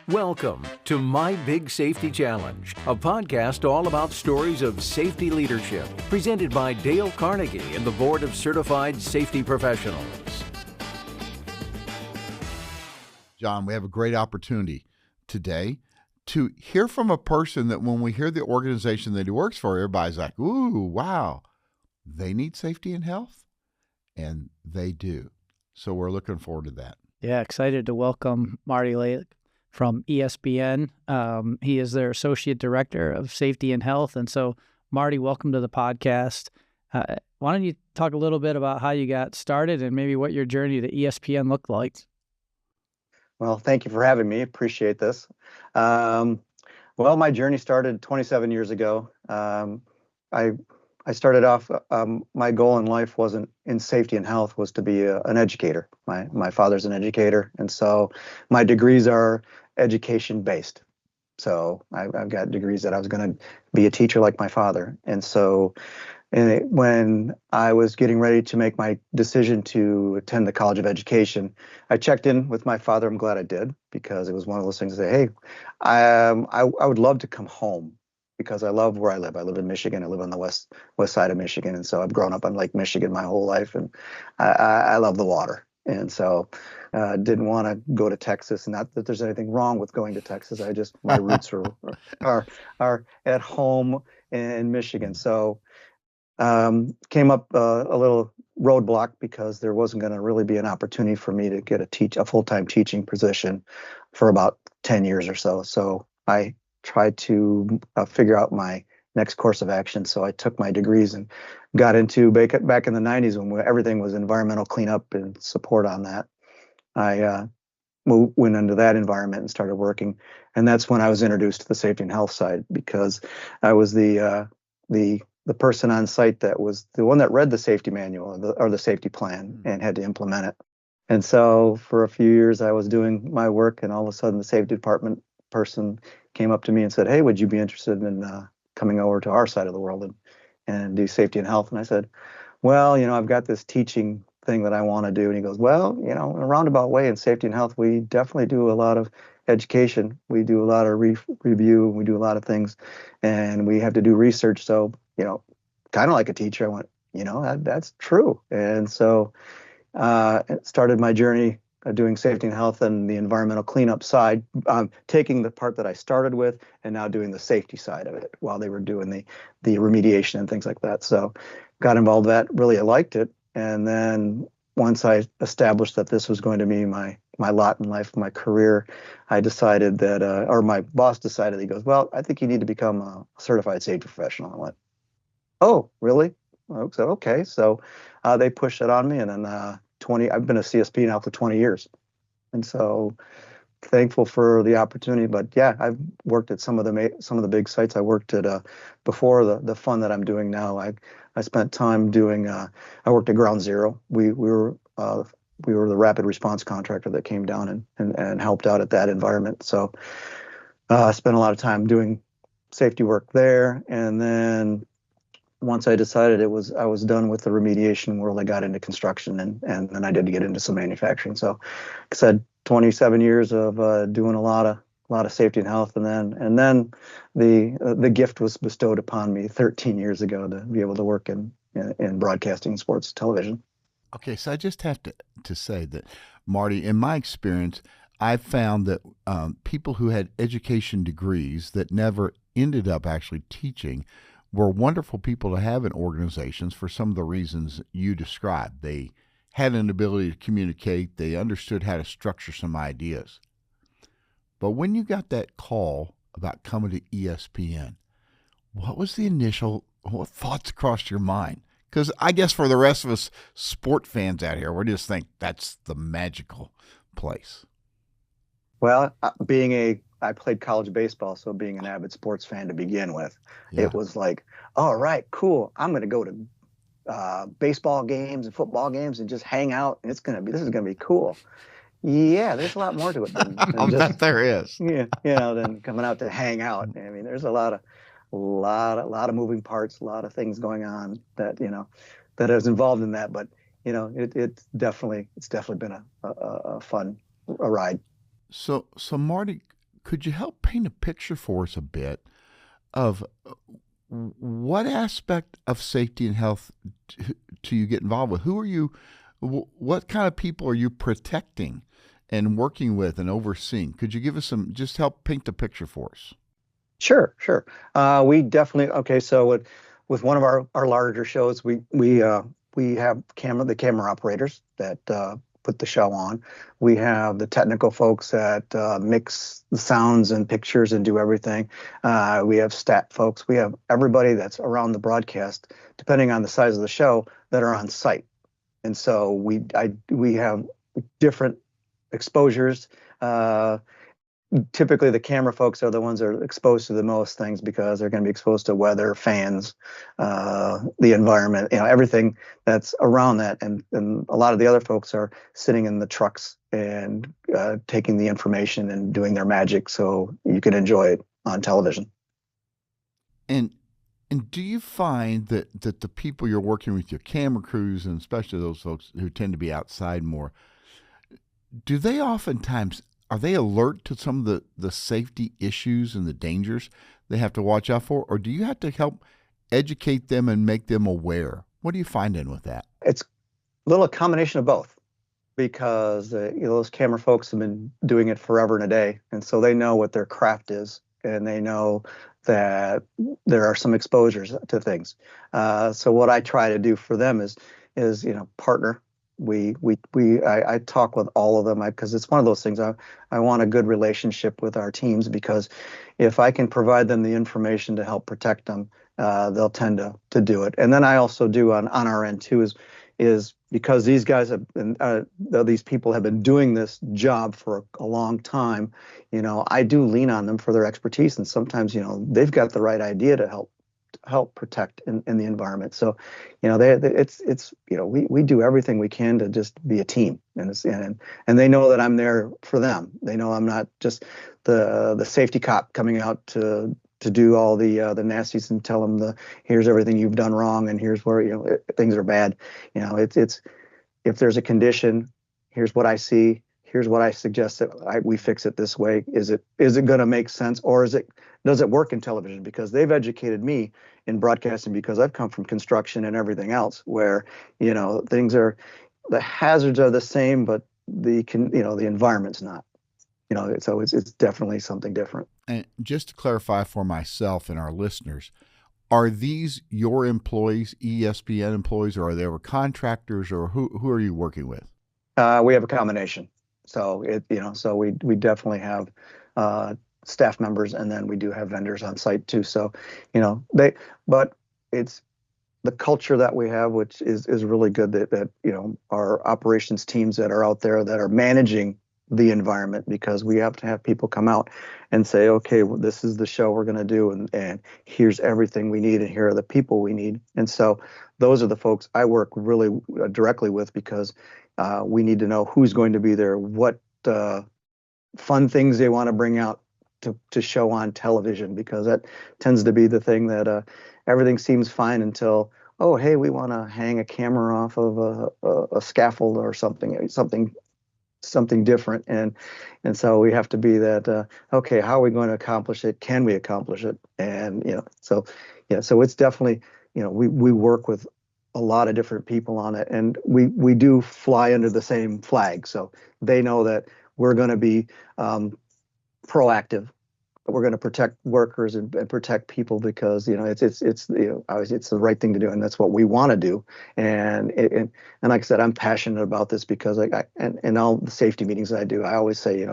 Welcome to My Big Safety Challenge, a podcast all about stories of safety leadership, presented by Dale Carnegie and the Board of Certified Safety Professionals. John, we have a great opportunity today to hear from a person that when we hear the organization that he works for, everybody's like, ooh, wow, they need safety and health? And they do. So we're looking forward to that. Yeah, excited to welcome Marty Lalick from ESPN. He is their Associate Director of Safety and Health. And so, Marty, welcome to the podcast. Why don't you talk a little bit about how you got started and maybe what your journey to ESPN looked like? Well, thank you for having me. Appreciate this. Well, my journey started 27 years ago. I started off, my goal in life wasn't in safety and health, was to be an educator. My father's an educator, and so my degrees are education based. So I've got degrees that I was going to be a teacher like my father. And so when I was getting ready to make my decision to attend the College of Education, I checked in with my father. I'm glad I did, because it was one of those things to say, hey, I would love to come home, because I love where I live. I live in Michigan. I live on the west side of Michigan. And so I've grown up on Lake Michigan my whole life, and I love the water. And so didn't want to go to Texas. Not that there's anything wrong with going to Texas. My roots are at home in Michigan. So came up a little roadblock, because there wasn't going to really be an opportunity for me to get a full-time teaching position for about 10 years or so. So I tried to figure out my next course of action. So I took my degrees and got into back in the 90s, when everything was environmental cleanup and support on that. I went into that environment and started working. And that's when I was introduced to the safety and health side, because I was the person on site that was the one that read the safety manual or the safety plan and had to implement it. And so for a few years I was doing my work, and all of a sudden the safety department person came up to me and said, hey, would you be interested in coming over to our side of the world and do safety and health? And I said, well, I've got this teaching thing that I want to do. And he goes, well, in a roundabout way, in safety and health, we definitely do a lot of education. We do a lot of review. We do a lot of things, and we have to do research. So, kind of like a teacher. I went, that's true. And so it started my journey doing safety and health and the environmental cleanup side, taking the part that I started with and now doing the safety side of it while they were doing the remediation and things like that. So got involved in that, really liked it. And then once I established that this was going to be my lot in life, my career, I decided that, or my boss decided, he goes, well, I think you need to become a certified safety professional. I went, oh, really? I said, okay. So they pushed it on me, and then I've been a CSP now for 20 years. And so thankful for the opportunity. But yeah, I've worked at some of the big sites. I worked at before the fun that I'm doing now. I spent time doing I worked at Ground Zero. We were the rapid response contractor that came down and helped out at that environment. So I spent a lot of time doing safety work there. And then once I decided I was done with the remediation world, I got into construction, and then I did get into some manufacturing. So, like I said, 27 years of doing a lot of safety and health, and then the gift was bestowed upon me 13 years ago to be able to work in broadcasting, sports, television. Okay, so I just have to say that, Marty, in my experience, I've found that people who had education degrees that never ended up actually teaching were wonderful people to have in organizations for some of the reasons you described. They had an ability to communicate. They understood how to structure some ideas. But when you got that call about coming to ESPN, what thoughts crossed your mind? Because I guess for the rest of us sport fans out here, we just think that's the magical place. Well, I played college baseball, so being an avid sports fan to begin with, It was like, all right, cool. I'm going to go to baseball games and football games and just hang out. And this is going to be cool. Yeah, there's a lot more to it than I'll bet there is. Yeah, than coming out to hang out. I mean, there's a lot of moving parts, a lot of things going on that that is involved in that. But it's definitely been a fun ride. So Marty, could you help paint a picture for us a bit of what aspect of safety and health do you get involved with? Who are you? What kind of people are you protecting and working with and overseeing? Could you give us just help paint the picture for us? Sure, sure. We definitely, okay, so with one of our larger shows, we have the camera operators that put the show on. We have the technical folks that mix the sounds and pictures and do everything. We have stat folks. We have everybody that's around the broadcast, depending on the size of the show, that are on site. And so we have different exposures. Typically, the camera folks are the ones that are exposed to the most things because they're going to be exposed to weather, fans, the environment, everything that's around that. And a lot of the other folks are sitting in the trucks and taking the information and doing their magic so you can enjoy it on television. And do you find that the people you're working with, your camera crews, and especially those folks who tend to be outside more, do they oftentimes, are they alert to some of the safety issues and the dangers they have to watch out for? Or do you have to help educate them and make them aware? What are you finding with that? It's a little combination of both because those camera folks have been doing it forever and a day. And so they know what their craft is and they know that there are some exposures to things. So what I try to do for them is partner. I talk with all of them because it's one of those things. I want a good relationship with our teams because if I can provide them the information to help protect them, they'll tend to do it. And then I also do on our end too is because these guys have been, these people have been doing this job for a long time. I do lean on them for their expertise, and sometimes they've got the right idea to help protect in the environment. So, we do everything we can to just be a team, and they know that I'm there for them. They know I'm not just the safety cop coming out to do all the nasties and tell them here's everything you've done wrong and here's where things are bad. It's if there's a condition, here's what I see. Here's what I suggest that we fix it this way. Is it going to make sense, or does it work in television? Because they've educated me in broadcasting because I've come from construction and everything else where the hazards are the same, but the environment's not. So it's definitely something different. And just to clarify for myself and our listeners, are these your employees, ESPN employees, or are they contractors, or who are you working with? We have a combination. So so we definitely have staff members, and then we do have vendors on site too. So, but it's the culture that we have, which is really good that our operations teams that are out there that are managing the environment, because we have to have people come out and say, okay, well, this is the show we're going to do. And here's everything we need. And here are the people we need. And so those are the folks I work really directly with because we need to know who's going to be there, what fun things they want to bring out to show on television, because that tends to be the thing that everything seems fine until, oh, hey, we want to hang a camera off of a scaffold or something different. And so we have to be that, okay, how are we going to accomplish it? Can we accomplish it? And, so it's definitely, we work with a lot of different people on it, and we do fly under the same flag. So they know that we're going to be proactive. We're going to protect workers and protect people because obviously it's the right thing to do, and that's what we want to do. And like I said, I'm passionate about this because and all the safety meetings I do, I always say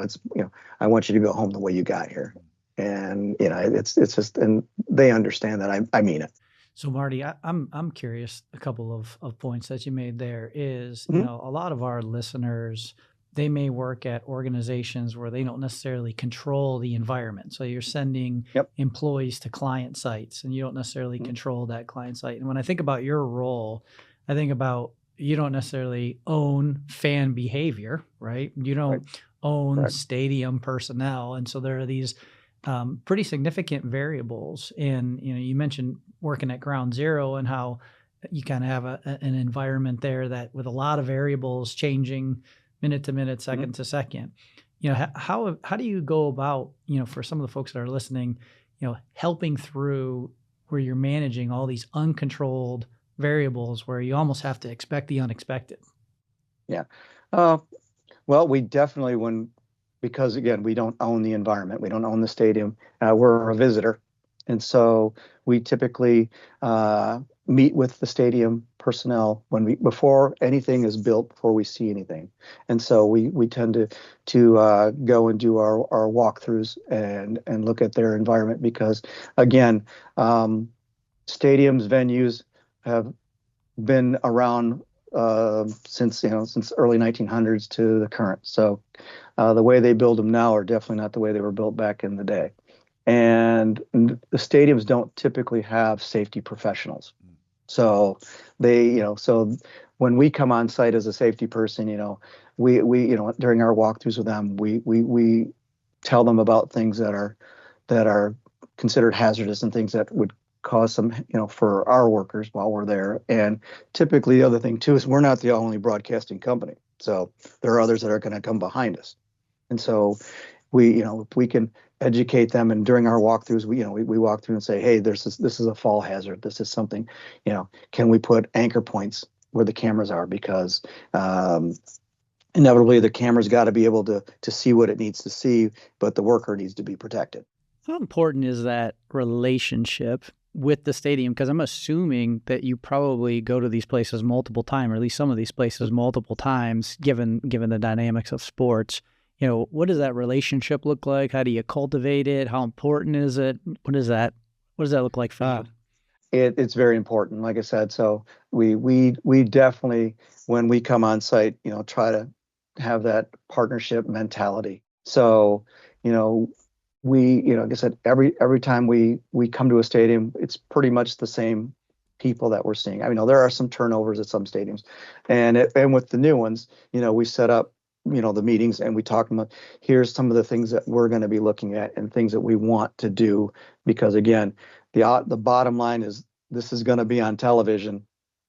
I want you to go home the way you got here, and it's just, and they understand that I mean it. So Marty, I'm curious. A couple of points that you made there is Mm-hmm. a lot of our listeners, they may work at organizations where they don't necessarily control the environment. So you're sending employees to client sites and you don't necessarily control that client site. And when I think about your role, I think about you don't necessarily own fan behavior, right? You don't own stadium personnel. And so there are these pretty significant variables. And, you mentioned working at ground zero and how you kind of have an environment there that with a lot of variables changing minute to minute, second to second. how do you go about, for some of the folks that are listening, helping through where you're managing all these uncontrolled variables where you almost have to expect the unexpected? Yeah. Well, we definitely, because again, we don't own the environment, we don't own the stadium, we're a visitor. And so we typically meet with the stadium personnel before anything is built, before we see anything. And so we tend to go and do our walkthroughs and look at their environment because, again, stadiums, venues have been around since early 1900s to the current. So the way they build them now are definitely not the way they were built back in the day. And the stadiums don't typically have safety professionals. So so when we come on site as a safety person, we during our walkthroughs with them, we tell them about things that are considered hazardous and things that would cause some, for our workers while we're there. And typically the other thing too is we're not the only broadcasting company. So there are others that are going to come behind us. And so if we can educate them, and during our walkthroughs, we walk through and say, hey, this is a fall hazard. This is something, can we put anchor points where the cameras are? Because inevitably the camera's got to be able to see what it needs to see, but the worker needs to be protected. How important is that relationship with the stadium? Because I'm assuming that you probably go to these places multiple times, or at least some of these places multiple times, given the dynamics of sports. What does that relationship look like? How do you cultivate it? How important is it? What does that look like for you? It's very important, like I said. So we definitely, when we come on site, try to have that partnership mentality. So, like I said, every time we come to a stadium, it's pretty much the same people that we're seeing. I mean, there are some turnovers at some stadiums, and with the new ones, we set up, the meetings, and we talk about, here's some of the things that we're going to be looking at and things that we want to do, because again, the bottom line is this is going to be on television,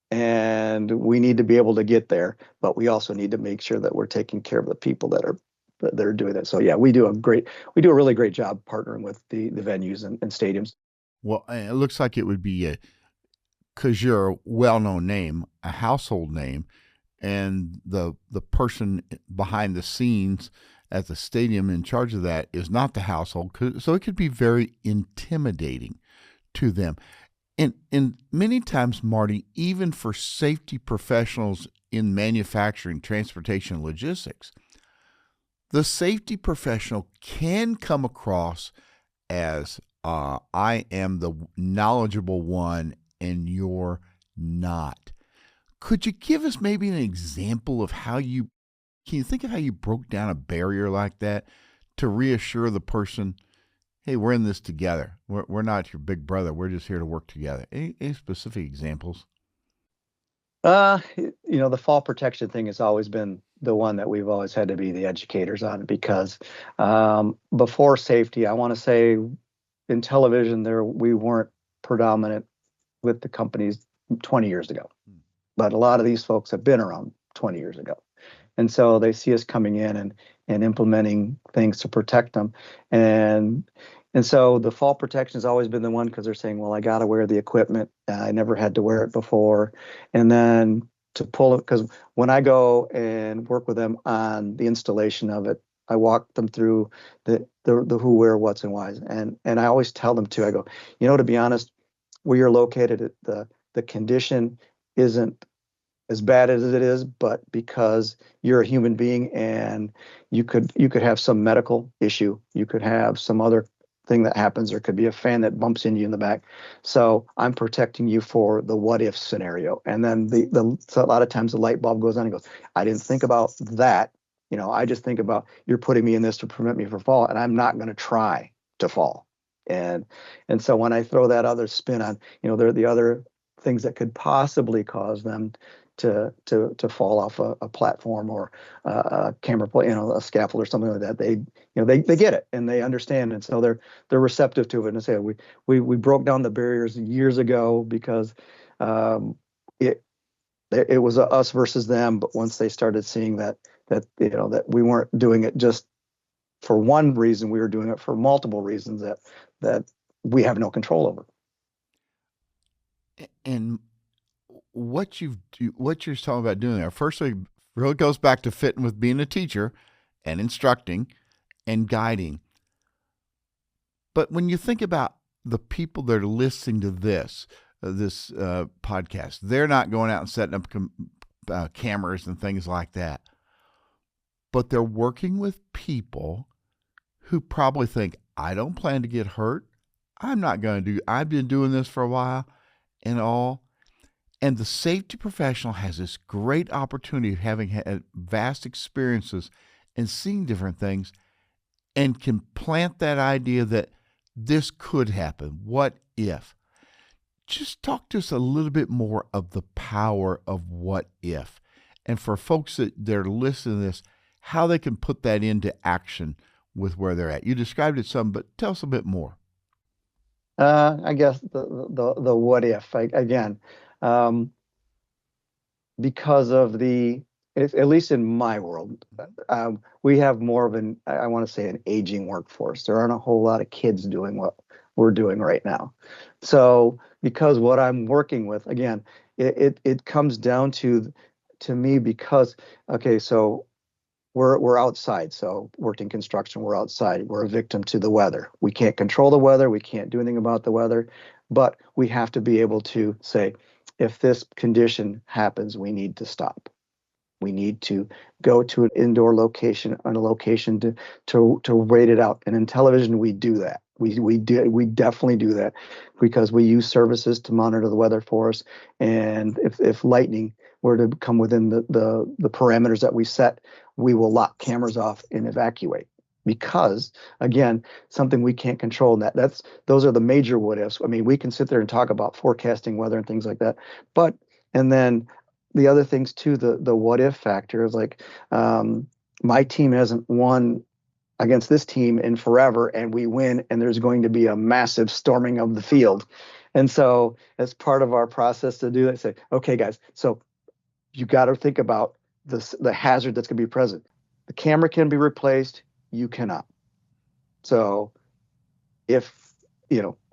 and we need to be able to get there, but we also need to make sure that we're taking care of the people that are doing that. So yeah, we do a really great job partnering with the venues and stadiums. Well, it looks like it would be because you're a well-known name, a household name, and the person behind the scenes at the stadium in charge of that is not the household, so it could be very intimidating to them. And many times, Marty, even for safety professionals in manufacturing, transportation, logistics, the safety professional can come across as I am the knowledgeable one and you're not. Could you give us maybe an example of can you think of how you broke down a barrier like that to reassure the person, hey, we're in this together. We're not your big brother. We're just here to work together. Any specific examples? The fall protection thing has always been the one that we've always had to be the educators on, because before safety, I want to say in television we weren't predominant with the companies 20 years ago, but a lot of these folks have been around 20 years ago. And so they see us coming in and implementing things to protect them. And so the fall protection has always been the one, because they're saying, well, I got to wear the equipment. I never had to wear it before. And then to pull it, because when I go and work with them on the installation of it, I walk them through the who, where, what's, and whys. And I always tell them too, I go, to be honest, where you're located, the condition isn't as bad as it is, but because you're a human being and you could have some medical issue, you could have some other thing that happens, there could be a fan that bumps into you in the back. So I'm protecting you for the what if scenario. And then so a lot of times the light bulb goes on and goes, I didn't think about that. I just think about, you're putting me in this to prevent me from fall, and I'm not going to try to fall. And so when I throw that other spin on, there are the other things that could possibly cause them to fall off a platform or a camera plate, a scaffold or something like that. They get it and they understand, and so they're receptive to it. And say we broke down the barriers years ago because it was us versus them. But once they started seeing that we weren't doing it just for one reason, we were doing it for multiple reasons that we have no control over. And what you're talking about doing there, firstly, really goes back to fitting with being a teacher and instructing and guiding. But when you think about the people that are listening to this podcast, they're not going out and setting up cameras and things like that. But they're working with people who probably think, I don't plan to get hurt. I've been doing this for a while and all. And the safety professional has this great opportunity of having had vast experiences and seeing different things, and can plant that idea that this could happen. What if? Just talk to us a little bit more of the power of what if. And for folks that they're listening to this, how they can put that into action with where they're at. You described it some, but tell us a bit more. I guess the what if, again, because of at least in my world, we have more of I want to say an aging workforce. There aren't a whole lot of kids doing what we're doing right now. So because what I'm working with, again, it comes down to me because, okay, so we're outside. So worked in construction, we're outside. We're a victim to the weather. We can't control the weather. We can't do anything about the weather, but we have to be able to say, if this condition happens, we need to stop. We need to go to an indoor location, on a location to rate it out. And in television, we do that. We definitely do that because we use services to monitor the weather for us. And if lightning were to come within the parameters that we set, we will lock cameras off and evacuate. Because again, something we can't control. And those are the major what ifs. I mean, we can sit there and talk about forecasting weather and things like that, and then the other things too, the what if factor is like, my team hasn't won against this team in forever, and we win, and there's going to be a massive storming of the field. And so as part of our process to do that, say, okay, guys, so you got to think about the hazard that's going to be present. The camera can be replaced. You cannot. So if,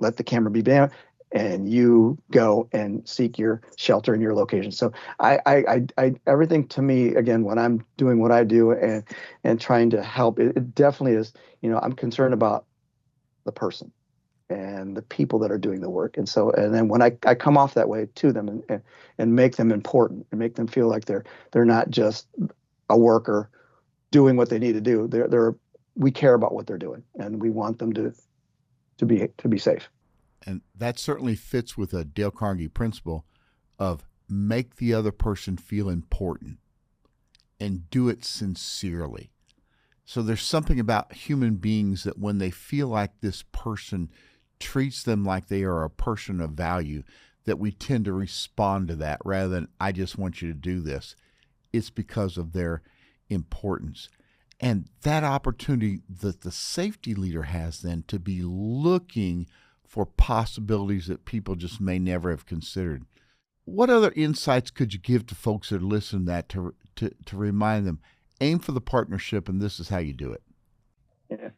let the camera be banned, and you go and seek your shelter in your location. So I everything to me, again, when I'm doing what I do and trying to help, it definitely is, I'm concerned about the person and the people that are doing the work. And then when I come off that way to them and make them important and make them feel like they're not just a worker doing what they need to do. We care about what they're doing, and we want them to be safe. And that certainly fits with a Dale Carnegie principle of make the other person feel important and do it sincerely. So there's something about human beings that when they feel like this person treats them like they are a person of value, that we tend to respond to that rather than, I just want you to do this. It's because of their importance. And that opportunity that the safety leader has then to be looking for possibilities that people just may never have considered. What other insights could you give to folks that are listening to that to remind them, aim for the partnership, and this is how you do it? Yeah,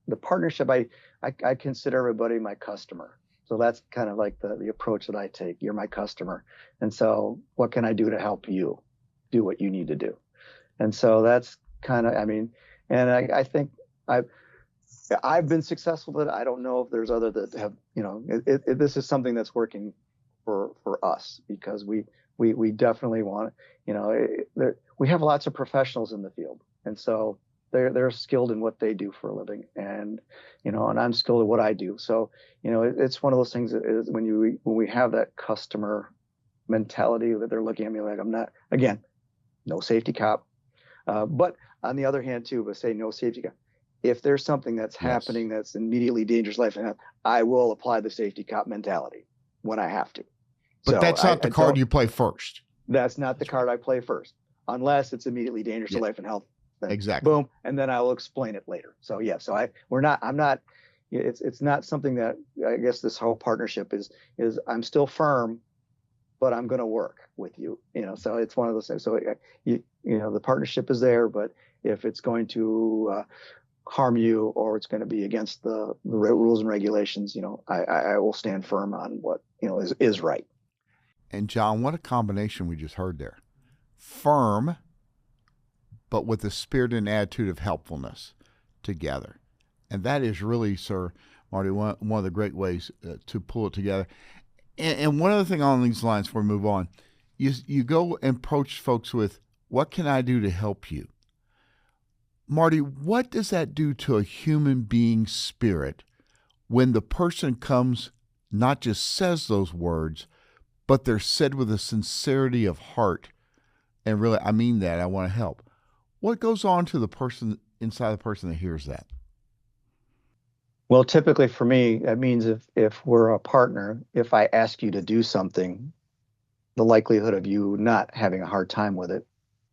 the partnership, I consider everybody my customer. So that's kind of like the approach that I take. You're my customer. And so what can I do to help you do what you need to do? And so that's kind of, and I think I've been successful at it. I don't know if there's other that have, this is something that's working for us because we definitely want, we have lots of professionals in the field. And so they're skilled in what they do for a living, and I'm skilled at what I do. So, it's one of those things that is when we have that customer mentality that they're looking at me like I'm not, again, no safety cop. But on the other hand too, but say no safety cop. If there's something that's happening that's immediately dangerous life and health, I will apply the safety cop mentality when I have to. But that's not the card you play first. That's not the card I play first, unless it's immediately dangerous to life and health. Then exactly. Boom, and then I will explain it later. So yeah, I'm not. It's not something that I guess this whole partnership is I'm still firm, but I'm going to work with you. So it's one of those things. So the partnership is there, but if it's going to harm you or it's going to be against the rules and regulations, I will stand firm on what, is right. And John, what a combination we just heard there. Firm, but with the spirit and attitude of helpfulness together. And that is really, sir, Marty, one of the great ways to pull it together. And one other thing on these lines before we move on, you go and approach folks with, what can I do to help you? Marty, what does that do to a human being's spirit when the person comes, not just says those words, but they're said with a sincerity of heart? And really, I mean that, I want to help. What goes on to the person, inside the person that hears that? Well, typically for me, that means if we're a partner, if I ask you to do something, the likelihood of you not having a hard time with it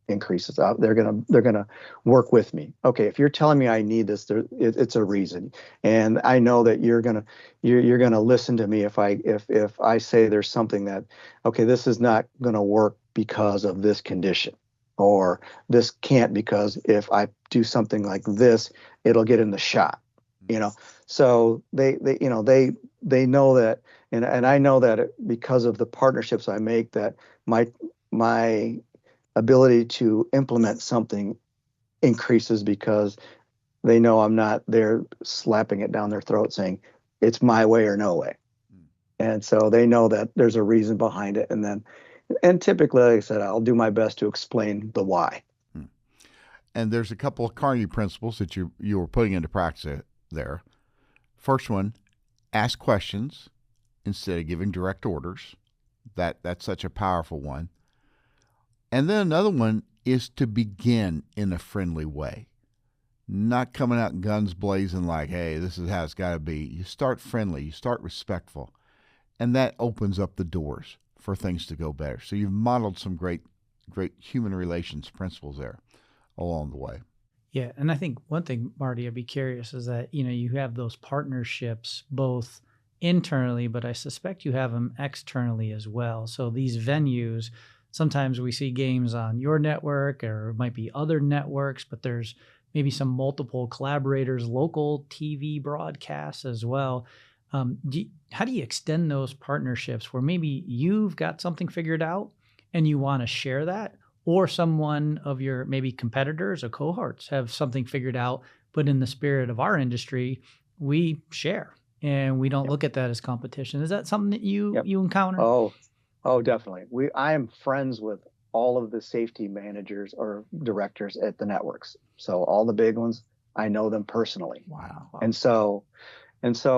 increases. They're gonna work with me. Okay, if you're telling me I need this, it's a reason, and I know that you're gonna listen to me if I say there's something that, okay, this is not gonna work because of this condition, or this can't because if I do something like this, it'll get in the shot. So they know that, and I know that because of the partnerships I make, that my ability to implement something increases because they know I'm not there slapping it down their throat saying it's my way or no way. And so they know that there's a reason behind it. And typically, like I said, I'll do my best to explain the why. And there's a couple of Carnegie principles that you were putting into practice there. First one, ask questions instead of giving direct orders. That's such a powerful one. And then another one is to begin in a friendly way, not coming out guns blazing like, hey, this is how it's got to be. You start friendly, you start respectful, and that opens up the doors for things to go better. So you've modeled some great human relations principles there along the way. Yeah, and I think one thing, Marty, I'd be curious is that, you have those partnerships both internally, but I suspect you have them externally as well. So these venues, sometimes we see games on your network or it might be other networks, but there's maybe some multiple collaborators, local TV broadcasts as well. How do you extend those partnerships where maybe you've got something figured out and you want to share that, or someone of your maybe competitors or cohorts have something figured out, but in the spirit of our industry, we share and we don't look at that as competition. Is that something that you encounter? Oh, definitely. I am friends with all of the safety managers or directors at the networks. So all the big ones, I know them personally. Wow. And so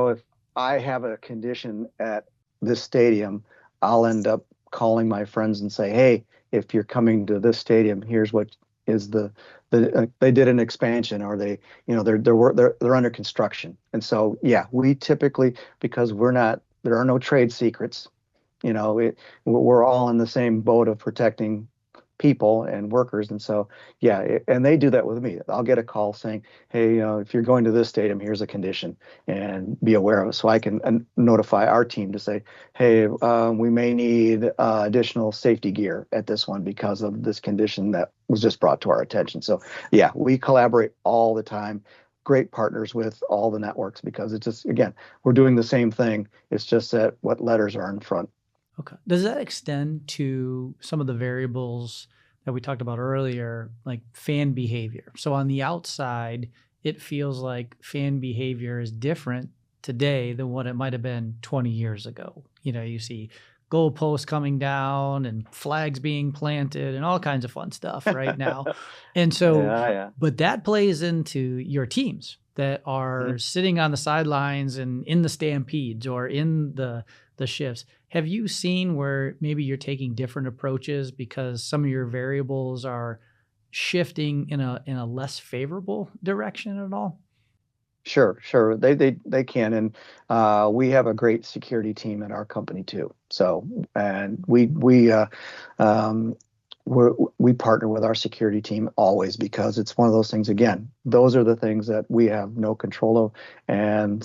if I have a condition at this stadium, I'll end up calling my friends and say, hey, if you're coming to this stadium, here's what is they did an expansion, or they're under construction. And so, we typically, because there are no trade secrets, we're all in the same boat of protecting people and workers. And so, and they do that with me. I'll get a call saying, hey, if you're going to this stadium, here's a condition, and be aware of it. So I can notify our team to say, hey, we may need additional safety gear at this one because of this condition that was just brought to our attention. So, we collaborate all the time. Great partners with all the networks because it's just, again, we're doing the same thing. It's just that what letters are in front. Okay. Does that extend to some of the variables that we talked about earlier, like fan behavior? So on the outside, it feels like fan behavior is different today than what it might have been 20 years ago. You see goalposts coming down and flags being planted and all kinds of fun stuff right now. And so, but that plays into your teams that are sitting on the sidelines and in the stampedes or in the shifts. Have you seen where maybe you're taking different approaches because some of your variables are shifting in a less favorable direction at all? Sure. They can. And we have a great security team in our company too. So, and we partner with our security team always, because it's one of those things, again, those are the things that we have no control of. And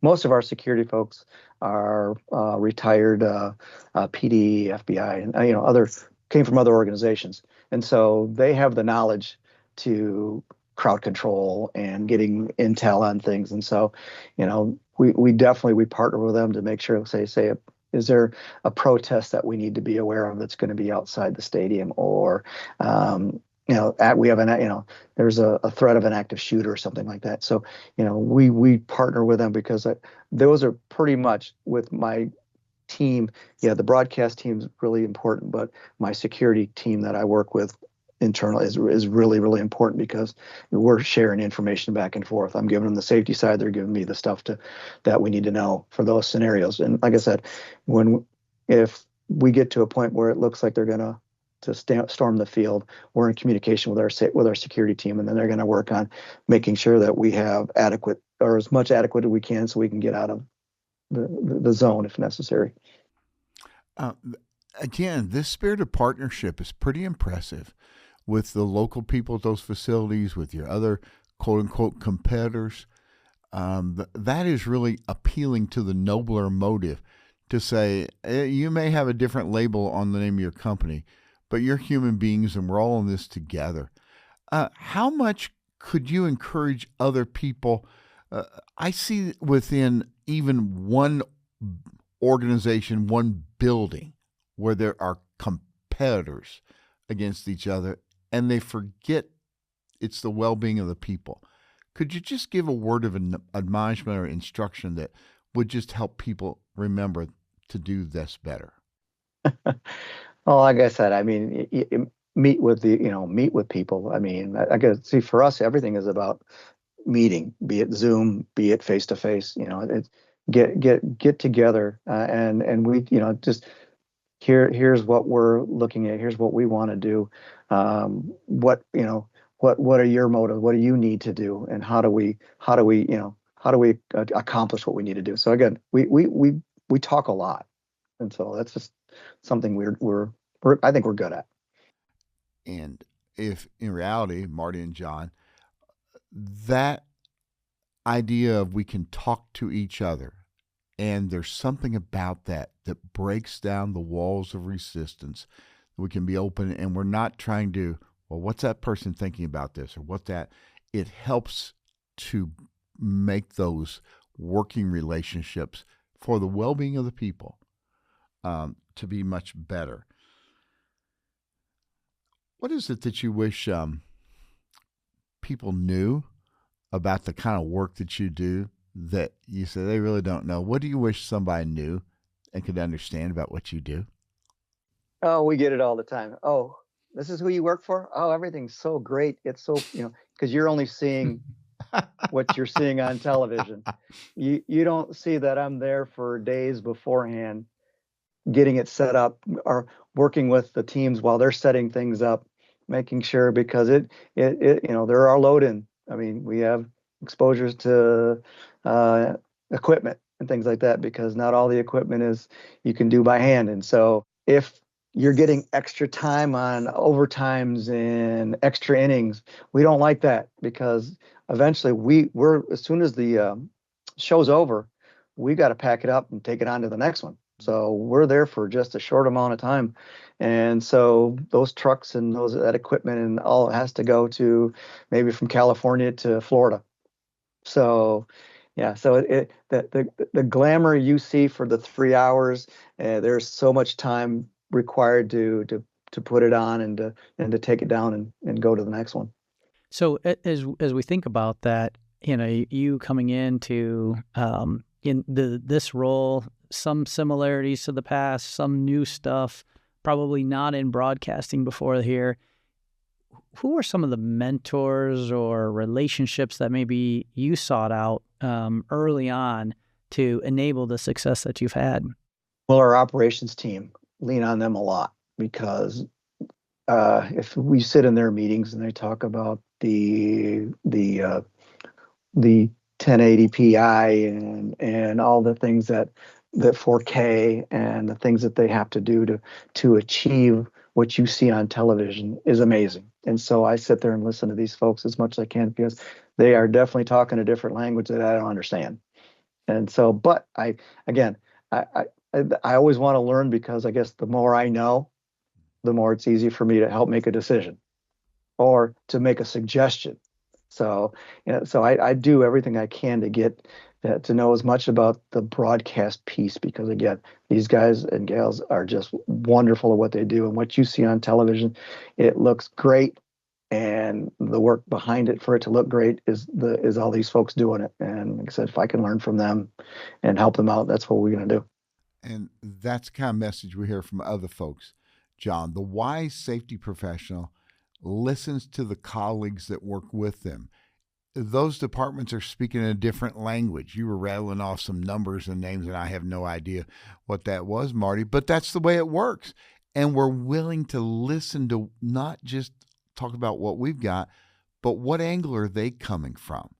most of our security folks are retired PD, FBI, and came from other organizations. And so they have the knowledge to crowd control and getting intel on things. And so, we definitely, we partner with them to make sure, say, is there a protest that we need to be aware of that's going to be outside the stadium, or, we have there's a threat of an active shooter or something like that. So, we partner with them because those are pretty much with my team. Yeah, the broadcast team is really important, but my security team that I work with internal is really, really important because we're sharing information back and forth. I'm giving them the safety side, they're giving me the stuff that we need to know for those scenarios. And like I said, if we get to a point where it looks like they're going to storm the field, we're in communication with our security team, and then they're going to work on making sure that we have adequate, or as much adequate as we can, so we can get out of the zone if necessary. Again, this spirit of partnership is pretty impressive with the local people at those facilities, with your other quote unquote competitors. That is really appealing to the nobler motive to say, you may have a different label on the name of your company, but you're human beings and we're all in this together. How much could you encourage other people? I see within even one organization, one building, where there are competitors against each other, and they forget it's the well-being of the people. Could you just give a word of admonishment or instruction that would just help people remember to do this better? Well, like I said, I mean, meet with people. I mean, I got to see, for us, everything is about meeting, be it Zoom, be it face to face. It's get together, and we, just here's what we're looking at. Here's what we want to do. What are your motives? What do you need to do? And how do we accomplish what we need to do? So again, we talk a lot, and so that's just something I think we're good at. And if in reality, Marty and John, that idea of we can talk to each other, and there's something about that breaks down the walls of resistance. We can be open, and we're not trying to, well, what's that person thinking about this, or what that? It helps to make those working relationships for the well-being of the people to be much better. What is it that you wish people knew about the kind of work that you do that you say they really don't know? What do you wish somebody knew and could understand about what you do? Oh, we get it all the time. Oh, this is who you work for? Oh, everything's so great. It's so, because you're only seeing what you're seeing on television. You don't see that I'm there for days beforehand, getting it set up, or working with the teams while they're setting things up, making sure, because there are load in. I mean, we have exposures to equipment and things like that, because not all the equipment you can do by hand. And so if you're getting extra time on overtimes and extra innings, we don't like that, because eventually we're as soon as the show's over, we got to pack it up and take it on to the next one. So we're there for just a short amount of time. And so those trucks and that equipment and all has to go to maybe from California to Florida. So yeah, so the glamour you see for the 3 hours, there's so much time required to put it on and to take it down and go to the next one. So as we think about that, you coming into in this role, some similarities to the past, some new stuff, probably not in broadcasting before here. Who are some of the mentors or relationships that maybe you sought out early on to enable the success that you've had? Well, our operations team, lean on them a lot, because if we sit in their meetings and they talk about the 1080 and all the things that 4K and the things that they have to do to achieve what you see on television is amazing. And so I sit there and listen to these folks as much as I can, because they are definitely talking a different language that I don't understand. And so, but I always want to learn, because I guess the more I know, the more it's easy for me to help make a decision. or to make a suggestion. So, so I do everything I can to get to know as much about the broadcast piece, because again, these guys and gals are just wonderful at what they do. And what you see on television, it looks great. And the work behind it for it to look great is all these folks doing it. And like I said, if I can learn from them and help them out, that's what we're going to do. And that's the kind of message we hear from other folks. John, the wise safety professional listens to the colleagues that work with them. Those departments are speaking a different language. You were rattling off some numbers and names, and I have no idea what that was, Marty, but that's the way it works. And we're willing to listen to not just talk about what we've got, but what angle are they coming from?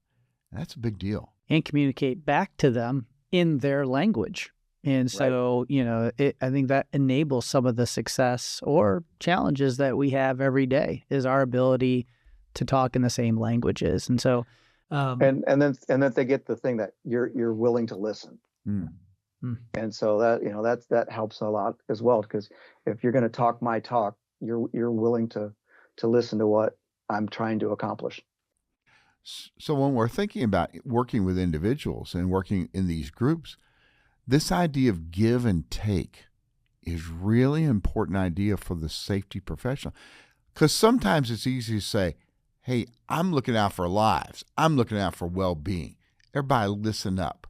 That's a big deal. And communicate back to them in their language. And so, I think that enables some of the success or challenges that we have every day, is our ability to talk in the same languages. And so, and that they get the thing that you're willing to listen. And so that helps a lot as well, because if you're going to talk my talk, you're willing to listen to what I'm trying to accomplish. So when we're thinking about working with individuals and working in these groups, this idea of give and take is really an important idea for the safety professional, because sometimes it's easy to say, hey, I'm looking out for lives. I'm looking out for well-being. Everybody listen up.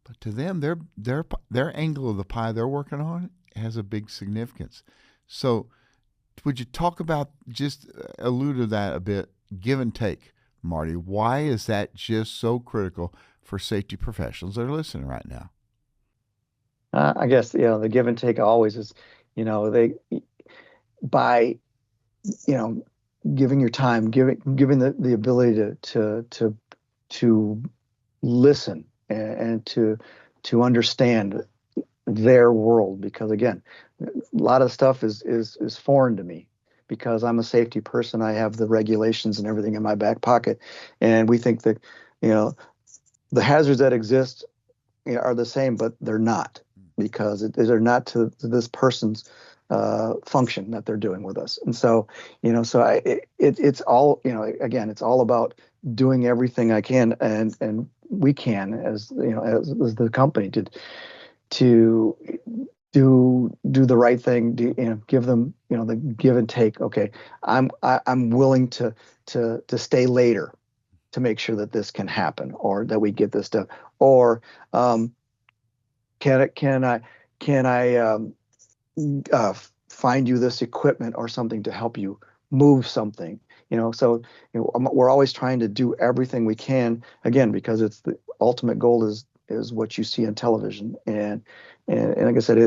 But to them, their angle of the pie they're working on has a big significance. So would you talk about, just allude to that a bit, give and take, Marty? Why is that just so critical for safety professionals that are listening right now? I guess, the give and take always is, by giving your time, giving the ability to listen and to understand their world, because again, a lot of stuff is foreign to me, because I'm a safety person. I have the regulations and everything in my back pocket, and we think that the hazards that exist are the same, but they're not, because they're not to this person's function that they're doing with us. And so, it's all, again, it's all about doing everything I can and we can, as as the company, to do the right thing, give them, the give and take. Okay, I'm willing to stay later to make sure that this can happen, or that we get this done, or can I find you this equipment or something to help you move something. So we're always trying to do everything we can, again, because it's the ultimate goal is what you see on television, and like I said,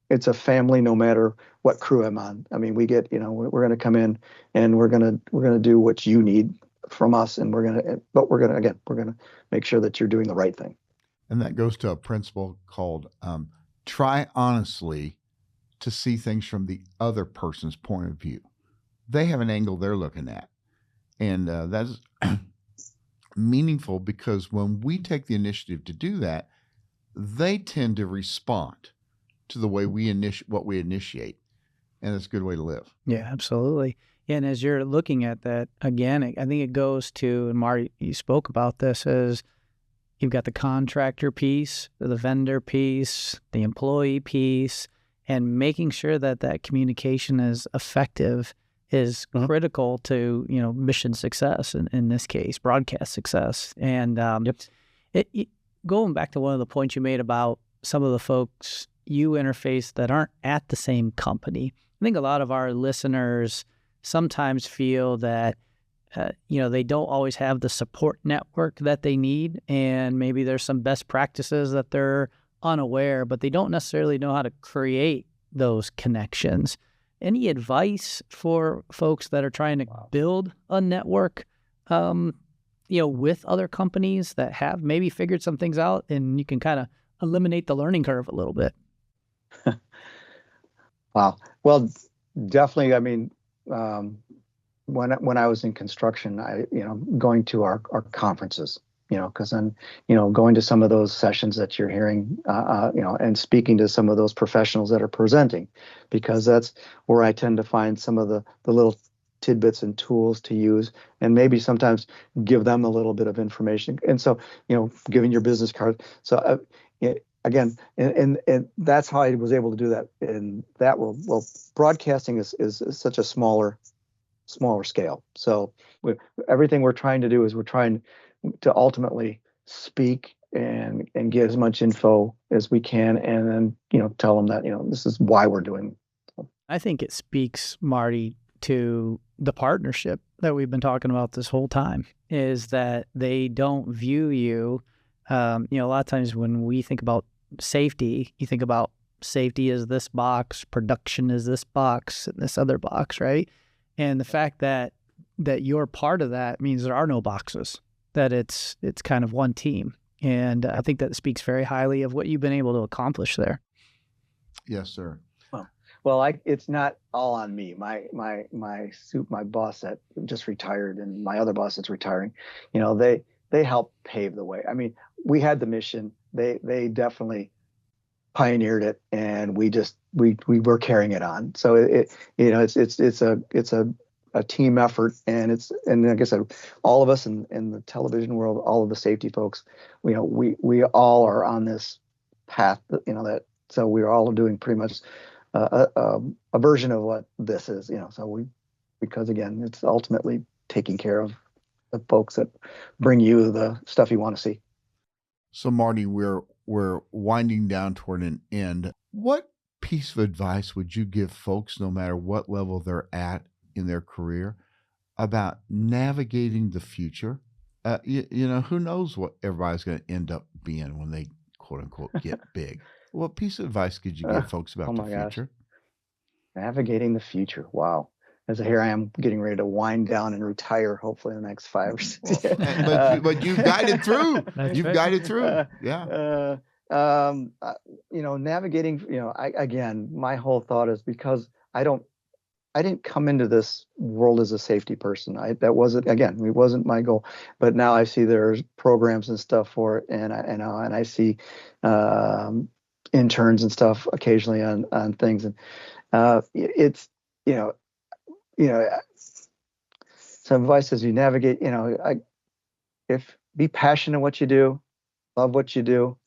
it's a family no matter what crew I'm on. I mean, we get, we're going to come in and we're going to do what you need from us, and we're going to make sure that you're doing the right thing. And that goes to a principle called try honestly to see things from the other person's point of view. They have an angle they're looking at. And that's meaningful, because when we take the initiative to do that, they tend to respond to the way what we initiate. And it's a good way to live. Yeah, absolutely. And as you're looking at that, again, I think it goes to, and Marty, you spoke about this, as you've got the contractor piece, the vendor piece, the employee piece, and making sure that communication is effective is critical to, mission success, in this case, broadcast success. And going back to one of the points you made about some of the folks you interface that aren't at the same company, I think a lot of our listeners sometimes feel that they don't always have the support network that they need, and maybe there's some best practices that they're unaware, but they don't necessarily know how to create those connections. Any advice for folks that are trying to build a network, with other companies that have maybe figured some things out, and you can kind of eliminate the learning curve a little bit? Wow. Well, definitely. I mean, when I was in construction, going to our conferences, because then, going to some of those sessions that you're hearing, and speaking to some of those professionals that are presenting, because that's where I tend to find some of the little tidbits and tools to use, and maybe sometimes give them a little bit of information. And so, giving your business card. So again, and that's how I was able to do that in that world. Well, broadcasting is such a smaller scale. So everything we're trying to do is we're trying to ultimately speak and get as much info as we can, and then tell them that this is why we're doing it. I think it speaks, Marty, to the partnership that we've been talking about this whole time, is that they don't view you. A lot of times when we think about safety, you think about safety as this box, production is this box, and this other box, right? And the fact that you're part of that means there are no boxes, that it's kind of one team. And I think that speaks very highly of what you've been able to accomplish there. Yes, sir. Well, it's not all on me. My boss that just retired, and my other boss that's retiring, they helped pave the way. I mean, we had the mission. They definitely pioneered it, and we were carrying it on. So it's a team effort, and like I said, all of us in the television world, all of the safety folks, we all are on this path. So we're all doing pretty much a version of what this is. So because again, it's ultimately taking care of the folks that bring you the stuff you want to see. So Marty, we're winding down toward an end. What piece of advice would you give folks, no matter what level they're at in their career, about navigating the future? Who knows what everybody's going to end up being when they quote unquote get big. What piece of advice could you give folks about the future? Navigating the future. Wow. As here I am getting ready to wind down and retire, hopefully in the next 5 or 6 years. But you've guided through. You've guided through. Yeah. Navigating, again, my whole thought is because I didn't come into this world as a safety person. It wasn't my goal. But now I see there's programs and stuff for it, and I see interns and stuff occasionally on things, and it's some advice as you navigate. Be passionate in what you do, love what you do,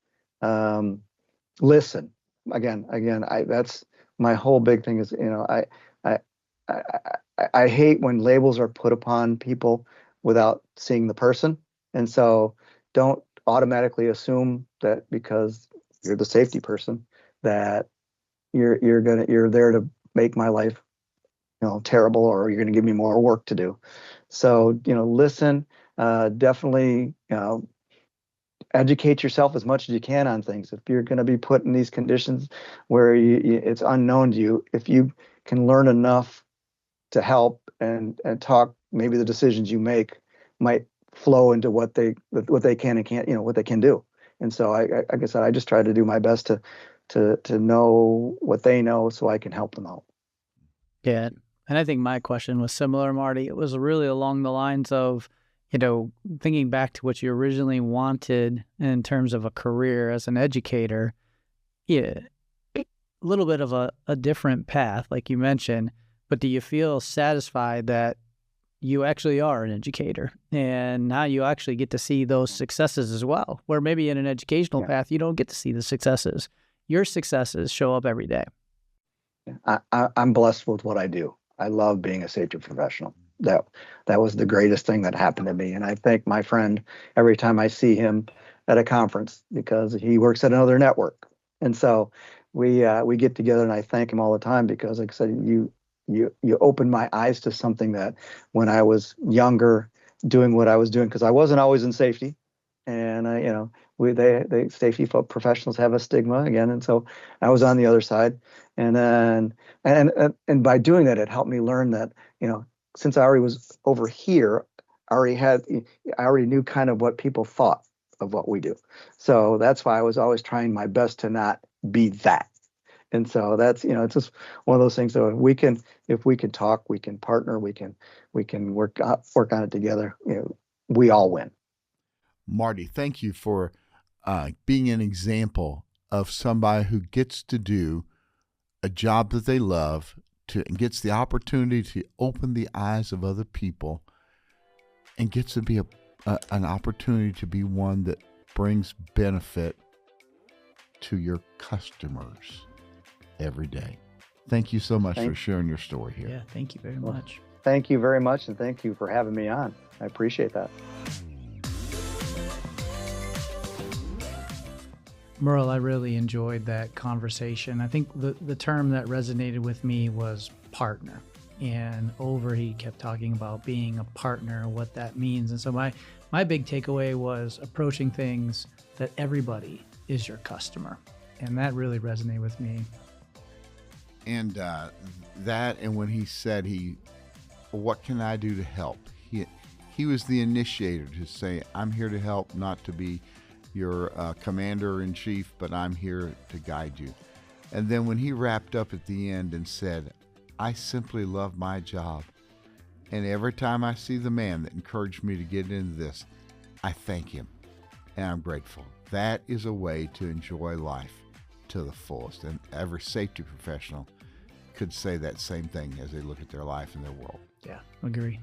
listen. Again, that's my whole big thing is I hate when labels are put upon people without seeing the person, and so don't automatically assume that because you're the safety person that you're there to make my life terrible, or you're going to give me more work to do. So listen, definitely educate yourself as much as you can on things. If you're going to be put in these conditions where it's unknown to you, if you can learn enough to help and talk, maybe the decisions you make might flow into what they can and can't, what they can do. And so like I said, I just try to do my best to know what they know so I can help them out. Yeah. And I think my question was similar, Marty. It was really along the lines of, thinking back to what you originally wanted in terms of a career as an educator. Yeah, a little bit of a different path, like you mentioned, but do you feel satisfied that you actually are an educator and now you actually get to see those successes as well, where maybe in an educational path, you don't get to see the successes. Your successes show up every day. I'm blessed with what I do. I love being a safety professional. That was the greatest thing that happened to me. And I thank my friend every time I see him at a conference because he works at another network. And so we get together and I thank him all the time because, like I said, you opened my eyes to something that when I was younger doing what I was doing, because I wasn't always in safety. And they safety professionals have a stigma again, and so I was on the other side, and then and by doing that, it helped me learn that since I already was over here, I already knew kind of what people thought of what we do, so that's why I was always trying my best to not be that, and so that's it's just one of those things. So if we can talk, we can partner, we can work on it together. We all win. Marty, thank you for being an example of somebody who gets to do a job that they love and gets the opportunity to open the eyes of other people and gets to be an opportunity to be one that brings benefit to your customers every day. Thank you so much for sharing your story here. Yeah, thank you very much. Thank you very much, and thank you for having me on. I appreciate that. Merle, I really enjoyed that conversation. I think the term that resonated with me was partner. And he kept talking about being a partner, what that means. And so my big takeaway was approaching things that everybody is your customer. And that really resonated with me. And and when he said, what can I do to help? He was the initiator to say, I'm here to help, not to be your commander-in-chief, but I'm here to guide you. And then when he wrapped up at the end and said, I simply love my job, and every time I see the man that encouraged me to get into this, I thank him, and I'm grateful. That is a way to enjoy life to the fullest, and every safety professional could say that same thing as they look at their life and their world. Yeah, agree.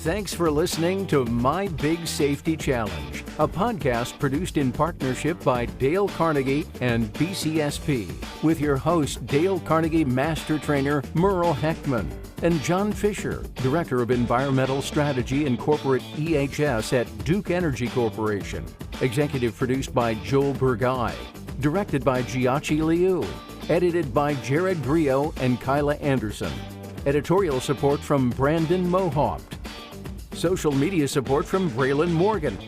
Thanks for listening to My Big Safety Challenge, a podcast produced in partnership by Dale Carnegie and BCSP, with your host, Dale Carnegie Master Trainer Merle Heckman, and John Fisher, Director of Environmental Strategy and Corporate EHS at Duke Energy Corporation. Executive produced by Joel Burgai. Directed by Giachi Liu. Edited by Jared Grio and Kyla Anderson. Editorial support from Brandon Mohaupt. Social media support from Braylon Morgan.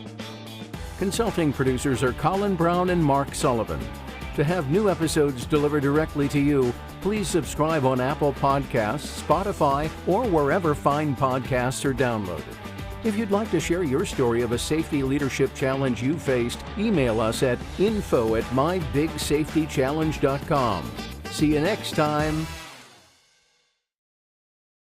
Consulting producers are Colin Brown and Mark Sullivan. To have new episodes delivered directly to you, please subscribe on Apple Podcasts, Spotify, or wherever fine podcasts are downloaded. If you'd like to share your story of a safety leadership challenge you faced, email us at info@mybigsafetychallenge.com. See you next time.